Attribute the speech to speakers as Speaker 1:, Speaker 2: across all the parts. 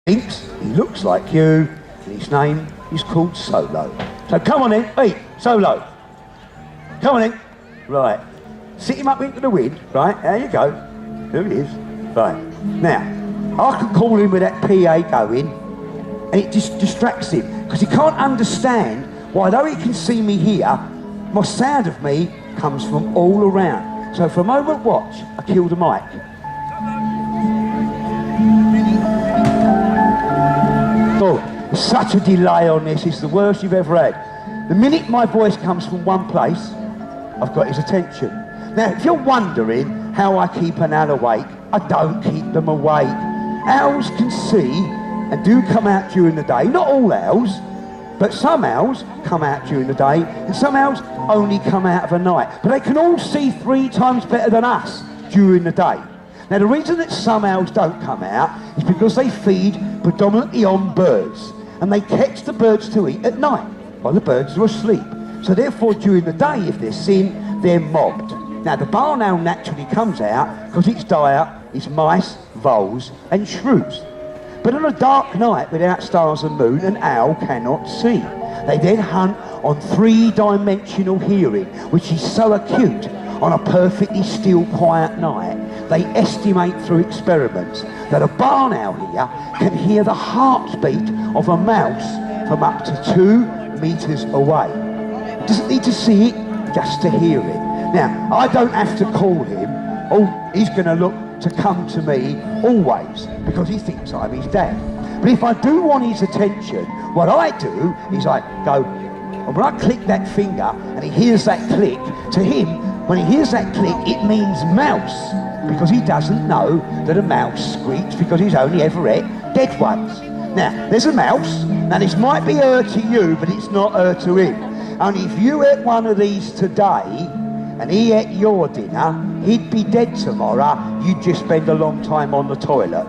Speaker 1: thinks he looks like you, and his name is called Solo. So come on in, hey, Solo. Come on in. Right. Sit him up into the wind, right? There you go. There he is. Right. Now, I can call him with that PA going, and it just distracts him, because he can't understand why, though he can see me here, my sound of me comes from all around. So for a moment, watch. I kill the mic. Oh, there's such a delay on this. It's the worst you've ever had. The minute my voice comes from one place, I've got his attention. Now, if you're wondering how I keep an owl awake, I don't keep them awake. Owls can see and do come out during the day. Not all owls, but some owls come out during the day, and some owls only come out of the night. But they can all see 3 times better than us during the day. Now, the reason that some owls don't come out is because they feed predominantly on birds, and they catch the birds to eat at night while the birds are asleep. So therefore, during the day, if they're seen, they're mobbed. Now, the barn owl naturally comes out because its diet is mice, voles, and shrews. But on a dark night without stars and moon, an owl cannot see. They then hunt on 3-dimensional hearing, which is so acute on a perfectly still, quiet night. They estimate through experiments that a barn owl here can hear the heartbeat of a mouse from up to 2 meters away. Doesn't need to see it, just to hear it. Now, I don't have to call him. Oh, he's going to look to come to me always, because he thinks I'm his dad. But if I do want his attention, what I do is I go, and when I click that finger and he hears that click, to him, when he hears that click, it means mouse, because he doesn't know that a mouse squeaks, because he's only ever ate dead ones. Now, there's a mouse. Now, this might be her to you, but it's not her to him. Only if you ate one of these today, and he ate your dinner, he'd be dead tomorrow. You'd just spend a long time on the toilet.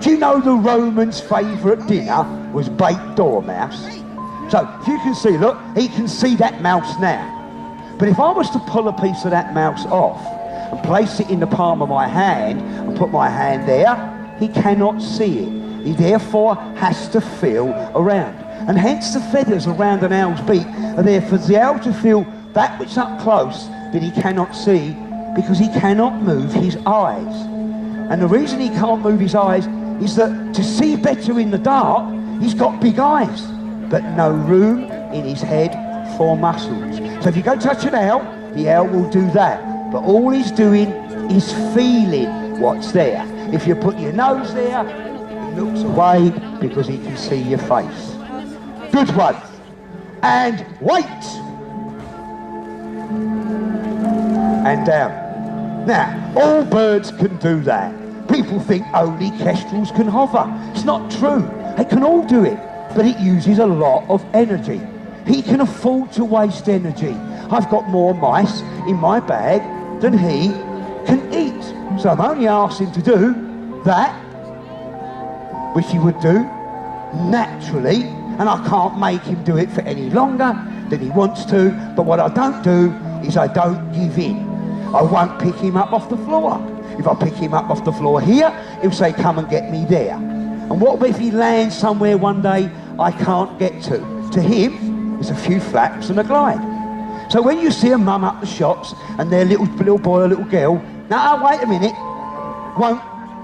Speaker 1: Do you know the Romans' favourite dinner was baked dormouse? So, if you can see, look, he can see that mouse now. But if I was to pull a piece of that mouse off and place it in the palm of my hand and put my hand there, he cannot see it. He therefore has to feel around. And hence the feathers around an owl's beak are there for the owl to feel that which is up close that he cannot see, because he cannot move his eyes. And the reason he can't move his eyes is that to see better in the dark, he's got big eyes, but no room in his head for muscles. So if you go touch an owl, the owl will do that. But all he's doing is feeling what's there. If you put your nose there, he looks away because he can see your face. Good one. And wait. And down. Now, all birds can do that. People think only kestrels can hover. It's not true. They can all do it, but it uses a lot of energy. He can afford to waste energy. I've got more mice in my bag than he can eat. So I'm only asking him to do that, which he would do naturally, and I can't make him do it for any longer than he wants to. But what I don't do is I don't give in. I won't pick him up off the floor. If I pick him up off the floor here, he'll say, come and get me there. And what if he lands somewhere one day I can't get to? To him, there's a few flaps and a glide. So when you see a mum up the shops and their little boy or little girl, now wait a minute, won't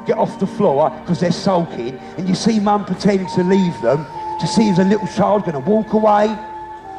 Speaker 1: get off the floor because they're sulking, and you see mum pretend to leave them, to see if the little child going to walk away,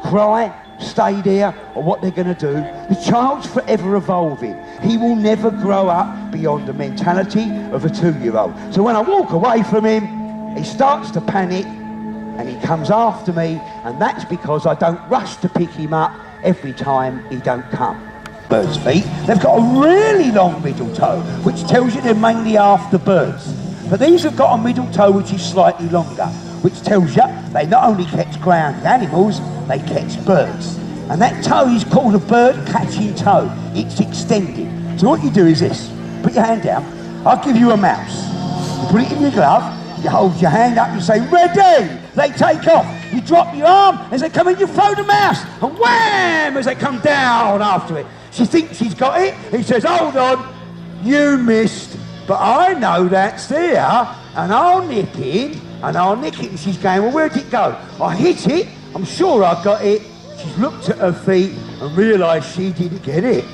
Speaker 1: cry, stay there, or what they're going to do. The child's forever evolving. He will never grow up beyond the mentality of a 2-year-old. So when I walk away from him, he starts to panic and he comes after me, and that's because I don't rush to pick him up every time he don't come. Birds' feet, they've got a really long middle toe, which tells you they're mainly after birds. But these have got a middle toe which is slightly longer, which tells you they not only catch ground animals, they catch birds. And that toe is called a bird catching toe. It's extended. So what you do is this. Put your hand down. I'll give you a mouse. You put it in your glove. You hold your hand up and say, ready! They take off. You drop your arm as they come in, you throw the mouse. And wham! As they come down after it. She thinks she's got it. He says, hold on. You missed. But I know that's there. And I'll nip in and I'll nick it. And she's going, well, where'd it go? I hit it. I'm sure I got it. She's looked at her feet and realised she didn't get it.